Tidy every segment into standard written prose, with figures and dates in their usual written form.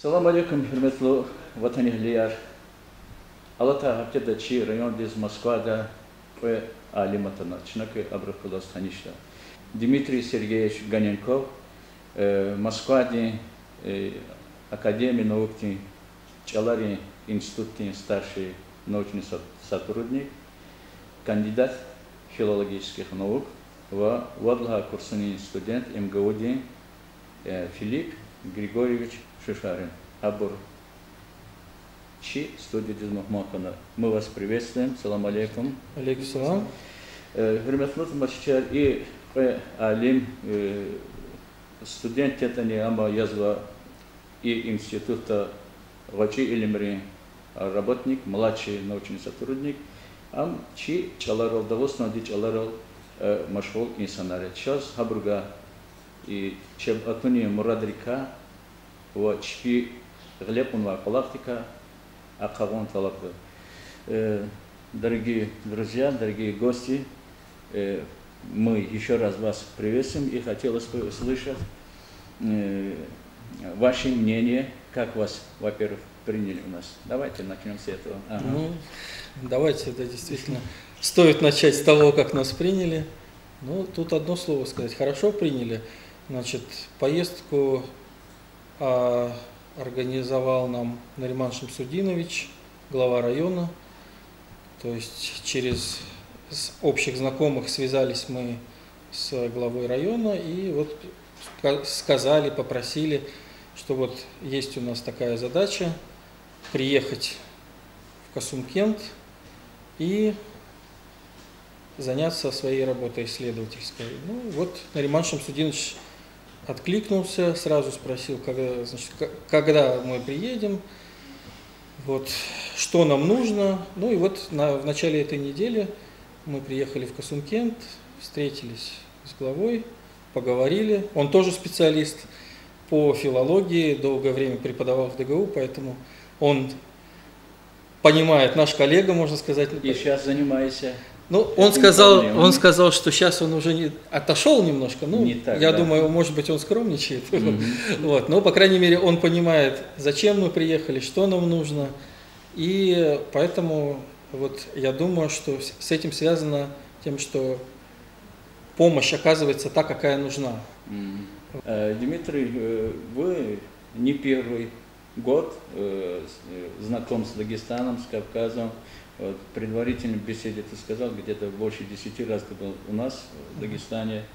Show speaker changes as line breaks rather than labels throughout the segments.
Салам алейкум, хурматлы ватанихлияр. Алата хаптеда чи район из Москвада кое алиматана, чнаки абрахулас ханишта. Дмитрий Сергеевич Ганенков, Москваде Академии наук Чалари институте старший научный сотрудник, кандидат филологических наук, Вадлха курсовый студент МГУ Филипп Григорьевич Шишарин. Абур Чи, студия Дизмахмакана. Мы вас приветствуем. Салам алейкум.
Алейкум салам.
Хурматлы маччар и алим студент это не ама язва и института Вачи Илимри работник, младший научный сотрудник. Ам чи чаларал давосна ди чаларал машгул инсанаре. Сейчас хабруга и чеб атуни мурадрика ва чпи глепун ва палактика акавон талапы. Дорогие друзья, дорогие гости, мы еще раз вас приветствуем и хотелось бы услышать ваше мнение, как вас, во-первых, приняли у нас. Давайте начнем с этого. Ага.
Ну, давайте, да, действительно, стоит начать с того, как нас приняли. Ну, тут одно слово сказать. Хорошо приняли. Значит, поездку организовал нам Нариман Шамсудинович, глава района. То есть через общих знакомых связались мы с главой района и вот сказали, попросили, что вот есть у нас такая задача приехать в Касумкент и заняться своей работой исследовательской. Ну вот Нариман Шамсудинович откликнулся, сразу спросил, когда мы приедем, вот, что нам нужно. Ну и вот в начале этой недели мы приехали в Касумкент, встретились с главой, поговорили. Он тоже специалист по филологии, долгое время преподавал в ДГУ, поэтому он понимает, наш коллега, можно сказать.
И сейчас занимается.
Ну, он сказал, что сейчас он уже отошел немножко. Ну,
так,
я
да.
думаю, может быть, он скромничает. Вот, но, по крайней мере, он понимает, зачем мы приехали, что нам нужно. И поэтому вот, я думаю, что с этим связано тем, что помощь оказывается та, какая нужна.
Дмитрий, вы не первый год знаком с Дагестаном, с Кавказом. Вот, в предварительной беседе ты сказал, где-то больше 10 раз ты был у нас в Дагестане.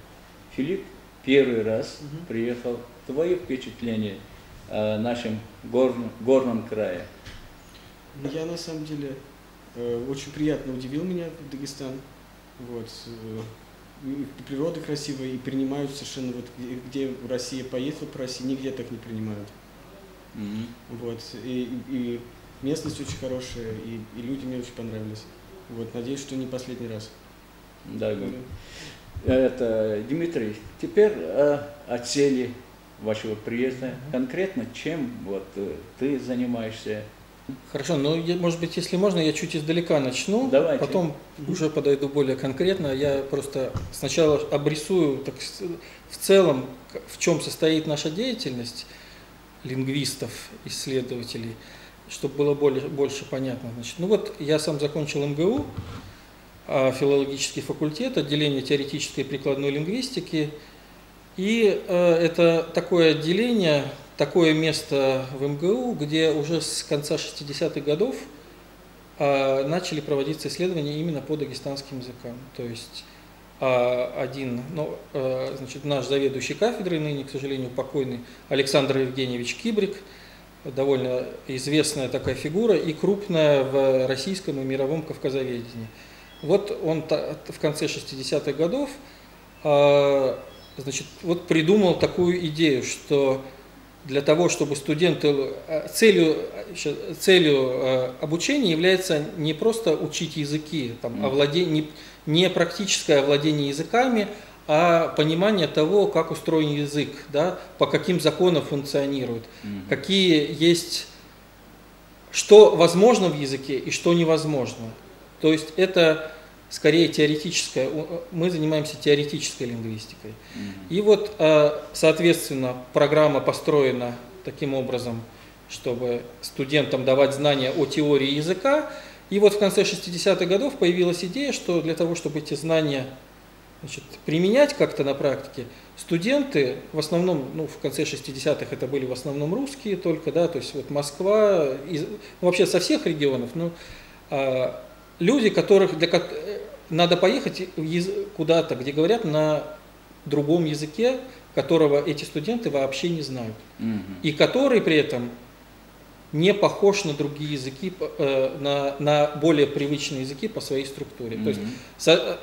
Филипп первый раз приехал. Твои впечатления о нашем горном крае?
Я на самом деле очень приятно удивил меня Дагестан. Вот, и природа красивая, и принимают совершенно, вот, где Россия поедет, вот по России нигде так не принимают. Вот, и местность очень хорошая, и люди мне очень понравились. Вот, надеюсь, что не последний раз.
Да, это, Дмитрий, теперь о цели вашего приезда. Конкретно чем вот, ты занимаешься?
Хорошо, но, может быть, если можно, я чуть издалека начну,
Давайте.
Потом уже подойду более конкретно. Я просто сначала обрисую так, в целом, в чем состоит наша деятельность лингвистов, исследователей, чтобы было больше понятно. Значит, ну вот я сам закончил МГУ, филологический факультет, отделение теоретической и прикладной лингвистики. И это такое отделение, такое место в МГУ, где уже с конца 60-х годов начали проводиться исследования именно по дагестанским языкам. То есть значит, наш заведующий кафедрой, ныне, к сожалению, покойный Александр Евгеньевич Кибрик, довольно известная такая фигура и крупная в российском и мировом кавказоведении. Вот он в конце 60-х годов значит, вот придумал такую идею, что для того, чтобы студенты... Целью обучения является не просто учить языки, там, не практическое овладение языками, а понимание того, как устроен язык, да, по каким законам функционирует, какие есть, что возможно в языке и что невозможно. То есть это скорее теоретическая, мы занимаемся теоретической лингвистикой. И вот, соответственно, программа построена таким образом, чтобы студентам давать знания о теории языка. И вот в конце 60-х годов появилась идея, что для того, чтобы эти знания, значит, применять как-то на практике, студенты, в основном, ну, в конце 60-х это были в основном русские только, да, то есть вот Москва, вообще со всех регионов, ну, люди, надо поехать куда-то, где говорят на другом языке, которого эти студенты вообще не знают, и который при этом не похож на другие языки, на более привычные языки по своей структуре. То есть,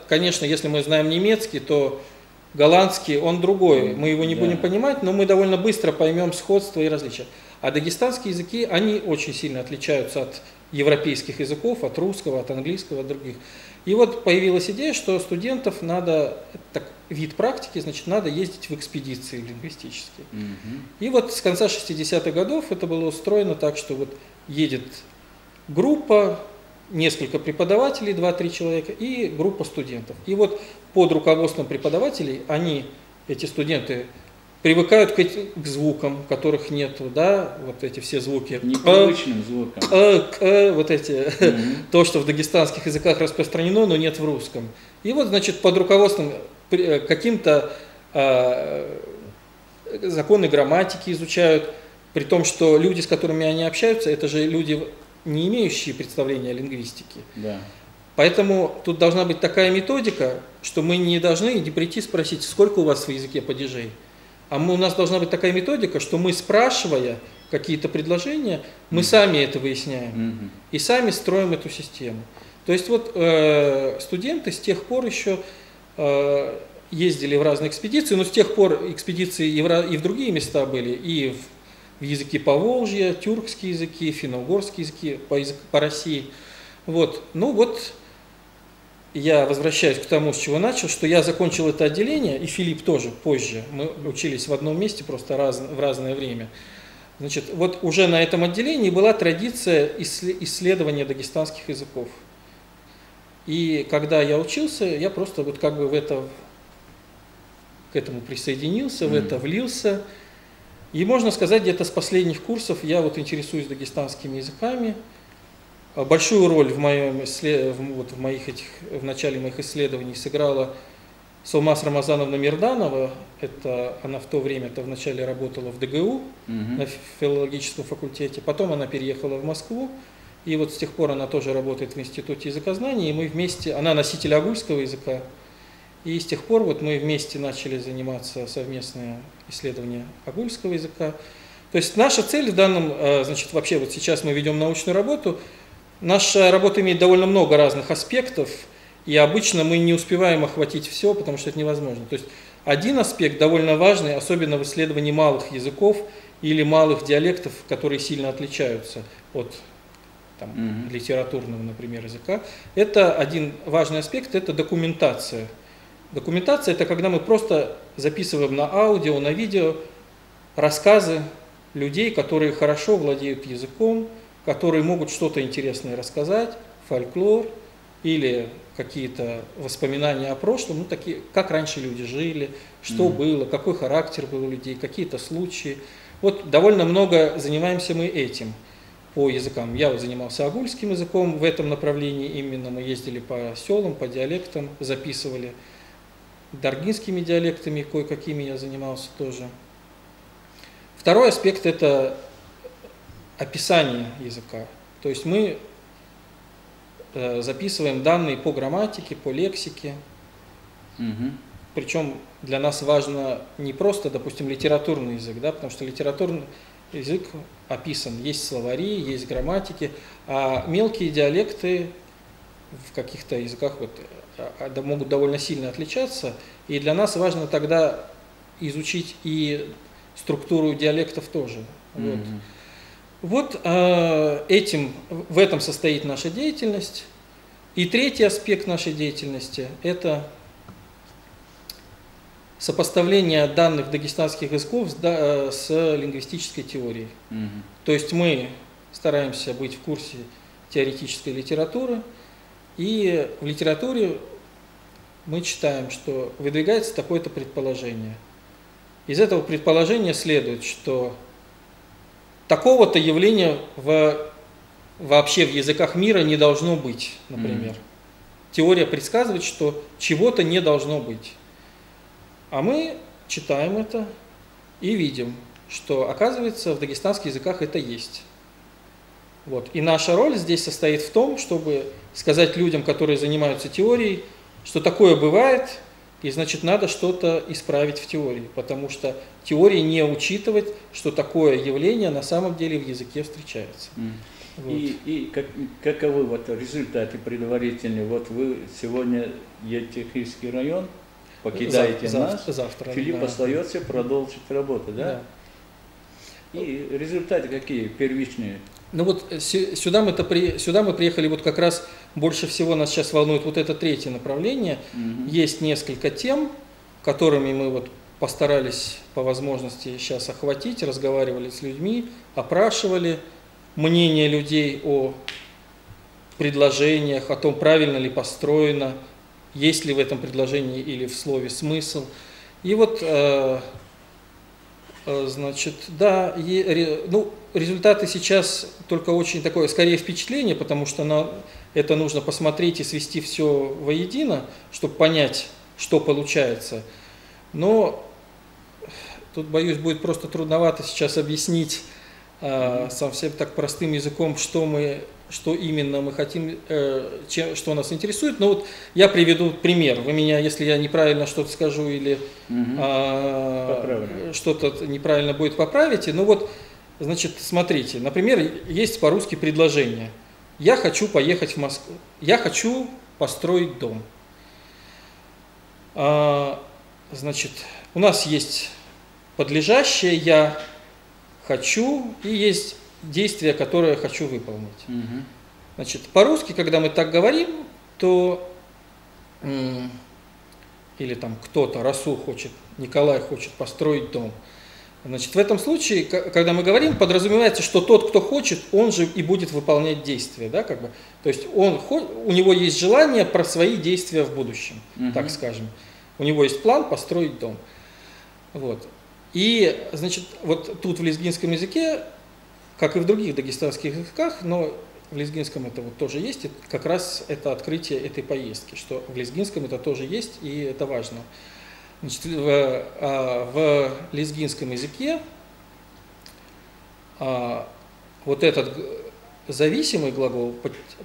конечно, если мы знаем немецкий, то голландский, он другой, мы его не будем понимать, но мы довольно быстро поймем сходство и различия. А дагестанские языки, они очень сильно отличаются от европейских языков, от русского, от английского, от других. И вот появилась идея, что студентов надо, так, вид практики, значит, надо ездить в экспедиции лингвистические. И вот с конца 60-х годов это было устроено так, что вот едет группа, несколько преподавателей, 2-3 человека, и группа студентов. И вот под руководством преподавателей эти студенты, привыкают к звукам, которых нету, да, вот эти все звуки.
Непривычным звукам.
Вот эти, то, что в дагестанских языках распространено, но нет в русском. И вот, значит, под руководством каким-то законы грамматики изучают, при том, что люди, с которыми они общаются, это же люди, не имеющие представления о лингвистике.
Да.
Поэтому тут должна быть такая методика, что мы не должны не прийти спросить, сколько у вас в языке падежей. А у нас должна быть такая методика, что мы, спрашивая какие-то предложения, мы сами это выясняем и сами строим эту систему. То есть вот студенты с тех пор еще ездили в разные экспедиции, но с тех пор экспедиции и в другие места были, и в языки Поволжья, тюркские языки, финно-угорские языки по России. Вот. Ну вот, я возвращаюсь к тому, с чего начал, что я закончил это отделение, и Филипп тоже позже. Мы учились в одном месте, просто в разное время. Значит, вот уже на этом отделении была традиция исследования дагестанских языков. И когда я учился, я просто вот как бы к этому присоединился, в это влился. И можно сказать, где-то с последних курсов я вот интересуюсь дагестанскими языками. Большую роль в начале моих исследований сыграла Солмаз Рамазановна Мирданова. Она в то время-то вначале работала в ДГУ на филологическом факультете, потом она переехала в Москву, и вот с тех пор она тоже работает в Институте языкознания, и мы вместе, она носитель агульского языка, и с тех пор вот мы вместе начали заниматься совместное исследование агульского языка. То есть наша цель в данном, значит, вообще вот сейчас мы ведем научную работу. Наша работа имеет довольно много разных аспектов, и обычно мы не успеваем охватить все, потому что это невозможно. То есть один аспект довольно важный, особенно в исследовании малых языков или малых диалектов, которые сильно отличаются от литературного, например, языка. Это один важный аспект, это документация. Документация – это когда мы просто записываем на аудио, на видео рассказы людей, которые хорошо владеют языком, которые могут что-то интересное рассказать, фольклор или какие-то воспоминания о прошлом, ну, такие, как раньше люди жили, что было, какой характер был у людей, какие-то случаи. Вот довольно много занимаемся мы этим по языкам. Я вот занимался агульским языком в этом направлении, именно мы ездили по селам, по диалектам, записывали даргинскими диалектами, кое-какими я занимался тоже. Второй аспект – это описание языка. То есть мы записываем данные по грамматике, по лексике. Причем для нас важно не просто, допустим, литературный язык, да, потому что литературный язык описан, есть словари, есть грамматики, а мелкие диалекты в каких-то языках могут довольно сильно отличаться, и для нас важно тогда изучить и структуру диалектов тоже. Вот в этом состоит наша деятельность. И третий аспект нашей деятельности – это сопоставление данных дагестанских языков с лингвистической теорией. То есть мы стараемся быть в курсе теоретической литературы, и в литературе мы читаем, что выдвигается такое-то предположение. Из этого предположения следует, что такого-то явления вообще в языках мира не должно быть, например. Теория предсказывает, что чего-то не должно быть. А мы читаем это и видим, что, оказывается, в дагестанских языках это есть. Вот. И наша роль здесь состоит в том, чтобы сказать людям, которые занимаются теорией, что такое бывает, и значит надо что-то исправить в теории, потому что теория не учитывает, что такое явление на самом деле в языке встречается. Вот.
И каковы вот результаты предварительные? Вот вы сегодня едете в Хильский район, покидаете нас,
завтра,
Филипп остается продолжить работу, да? И результаты какие первичные?
Ну вот сюда мы приехали, вот как раз больше всего нас сейчас волнует вот это третье направление. Есть несколько тем, которыми мы вот постарались по возможности сейчас охватить, разговаривали с людьми, опрашивали мнение людей о предложениях, о том, правильно ли построено, есть ли в этом предложении или в слове смысл. И вот, значит, да, результаты сейчас только очень такое, скорее, впечатление, потому что это нужно посмотреть и свести все воедино, чтобы понять, что получается. Но тут, боюсь, будет просто трудновато сейчас объяснить совсем так простым языком, что именно мы хотим, что нас интересует. Но вот я приведу пример. Вы меня, если я неправильно что-то скажу или что-то неправильно будет, поправите. Ну вот, значит, смотрите, например, есть по-русски предложение. Я хочу поехать в Москву. Я хочу построить дом. Значит, у нас есть подлежащее «я хочу» и есть действие, которое я хочу выполнить. Значит, по-русски, когда мы так говорим, то или там кто-то, Расул хочет, Николай хочет построить дом. Значит, в этом случае, когда мы говорим, подразумевается, что тот, кто хочет, он же и будет выполнять действия, да, как бы. То есть у него есть желание про свои действия в будущем, так скажем. У него есть план построить дом. Вот. И, значит, вот тут в лезгинском языке, как и в других дагестанских языках, но в лезгинском это вот тоже есть, и как раз это открытие этой поездки, что в лезгинском это тоже есть, и это важно. Значит, в лезгинском языке вот этот зависимый глагол,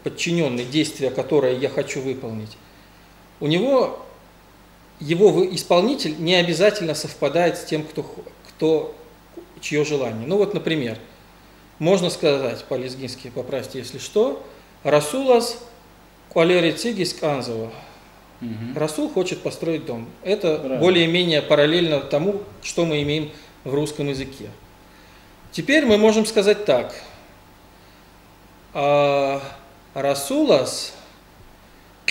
подчиненный, действие, которое я хочу выполнить, у него его исполнитель не обязательно совпадает с тем, чье желание. Ну вот, например, можно сказать по-лезгински, поправьте, если что, «Расулас куалерицигис канзова». Расул хочет построить дом. Это более-менее параллельно тому, что мы имеем в русском языке. Теперь мы можем сказать так. «Расулас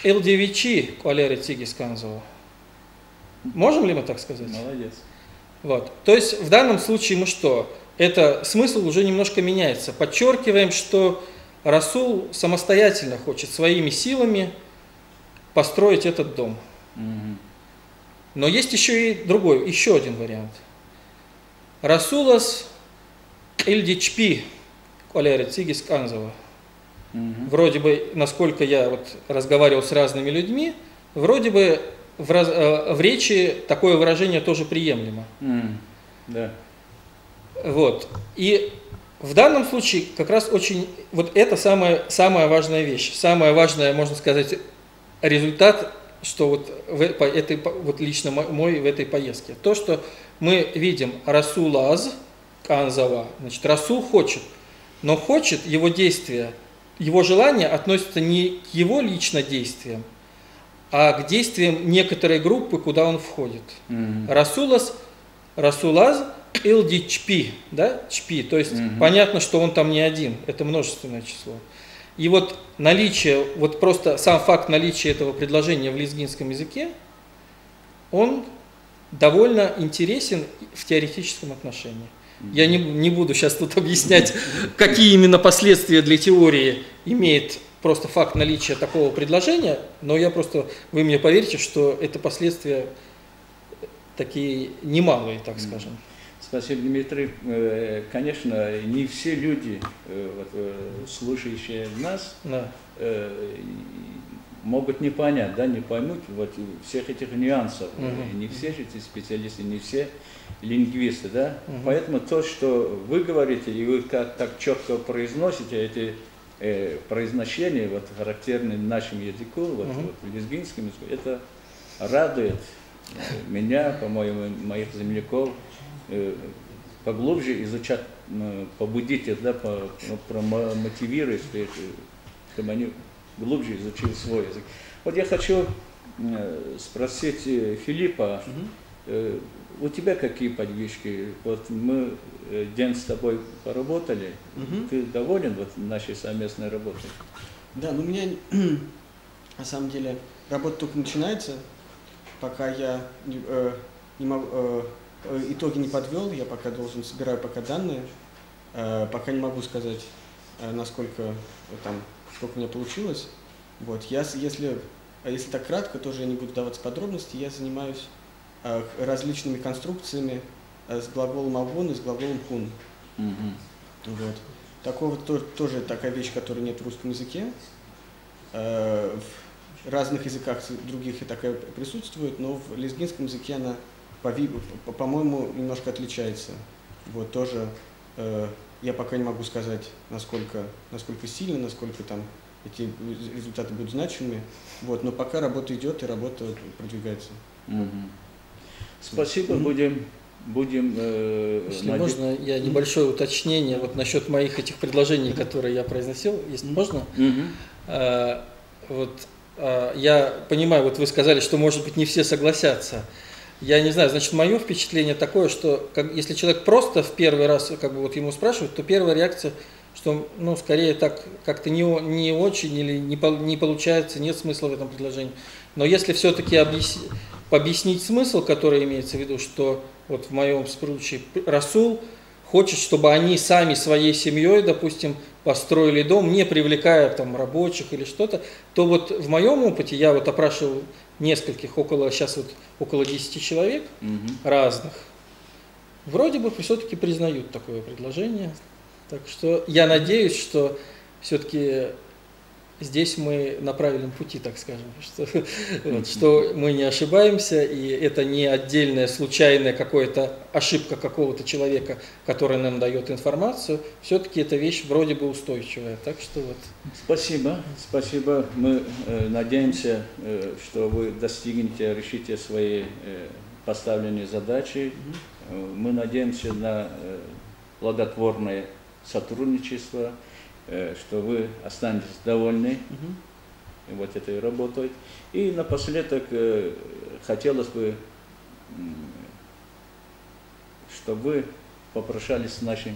элдевичи куалерицигис канзова». Можем ли мы так сказать?
Молодец.
Вот. То есть в данном случае мы что? Это смысл уже немножко меняется. Подчеркиваем, что Расул самостоятельно хочет своими силами построить этот дом. Но есть еще и другой, еще один вариант. Расулас эльдичпи куалерицигис канзова. Вроде бы, насколько я вот разговаривал с разными людьми, вроде бы в речи такое выражение тоже приемлемо.
Да.
Вот. И в данном случае как раз очень... Вот это самая важная вещь. Самое важное, можно сказать, результат, что вот лично мой в этой поездке. То, что мы видим Расулаз канзава, значит, Расул хочет, но хочет его действия, его желания относятся не к его лично действиям, а к действиям некоторой группы, куда он входит. Расулаз илди чпи, да, чпи, то есть понятно, что он там не один, это множественное число. И вот наличие, вот просто сам факт наличия этого предложения в лезгинском языке, он довольно интересен в теоретическом отношении. Я не буду сейчас тут объяснять, какие именно последствия для теории имеет просто факт наличия такого предложения, но вы мне поверите, что это последствия такие немалые, так скажем.
Спасибо, Дмитрий. Конечно, не все люди, слушающие нас,
Да.
могут не понять, да, не поймут вот всех этих нюансов.
Мгм.
Не все же эти специалисты, не все лингвисты, да.
Мгм.
Поэтому то, что вы говорите, и вы так четко произносите эти произношения, вот, характерные нашему языку, вот,
Мгм.
вот, лезгинскому языку, это радует меня, по-моему, моих земляков, поглубже изучать, побудить их, да, промотивировать, чтобы они глубже изучили свой язык. Вот я хочу спросить Филиппа, у тебя какие подвижки? Вот мы день с тобой поработали, ты доволен вот нашей совместной работой?
Да, ну у меня на самом деле работа только начинается, пока я не могу, итоги не подвел, я пока собираю пока данные, пока не могу сказать, насколько сколько у меня получилось. Вот, если так кратко, тоже я не буду даваться подробности, я занимаюсь различными конструкциями с глаголом «авон» и с глаголом «хун». Вот. Такого тоже такая вещь, которой нет в русском языке. В разных языках других и такая присутствует, но в лезгинском языке она, по-моему, немножко отличается. Вот, тоже я пока не могу сказать, насколько сильно, насколько там эти результаты будут значимыми. Вот, но пока работа идет и работа продвигается.
Спасибо, будем
Если можно, я небольшое уточнение вот насчет моих этих предложений, которые я произносил, если можно. Я понимаю, вот вы сказали, что, может быть, не все согласятся. Я не знаю, значит, мое впечатление такое, что если человек просто в первый раз вот ему спрашивают, то первая реакция, что, скорее так как-то не очень или не получается, нет смысла в этом предложении. Но если все-таки объяснить смысл, который имеется в виду, что вот в моем случае Расул хочет, чтобы они сами своей семьей, допустим, построили дом, не привлекая там рабочих или что-то, то вот в моем опыте я вот опрашивал нескольких, сейчас около 10 человек разных, вроде бы все-таки признают такое предложение. Так что я надеюсь, что все-таки здесь мы на правильном пути, так скажем, что мы не ошибаемся, и это не отдельная случайная какая-то ошибка какого-то человека, который нам дает информацию, все-таки эта вещь вроде бы устойчивая. Так что вот.
Спасибо. Мы надеемся, что вы достигнете, решите свои поставленные задачи. Мы надеемся на плодотворное сотрудничество, что вы останетесь довольны вот этой работой. И напоследок хотелось бы, чтобы вы попрощались с нашим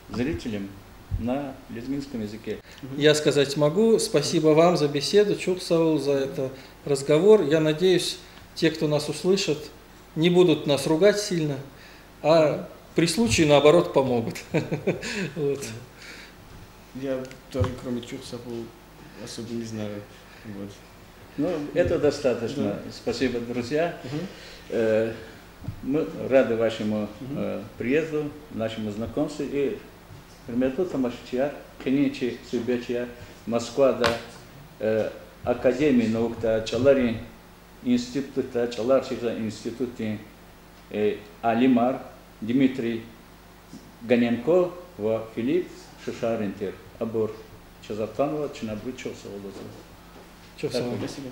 зрителем на лезгинском языке.
Я сказать могу. Спасибо вам за беседу, Чуксаул, за этот разговор. Я надеюсь, те, кто нас услышат, не будут нас ругать сильно, а при случае, наоборот, помогут. Вот.
Я тоже, кроме Чуксаул, особо не знаю. Вот.
Это достаточно. Да. Спасибо, друзья. Мы рады вашему приезду, нашему знакомству. И примерно тамашчия, кенечи субячия, Москва да Академии наук да Чалари институт да Чаларчика институте Алимар Дмитрий Ганенко в Филипп Шишаринтер, Абур Чазартанова, Чинабру Чосоволоза.
Спасибо.
Спасибо.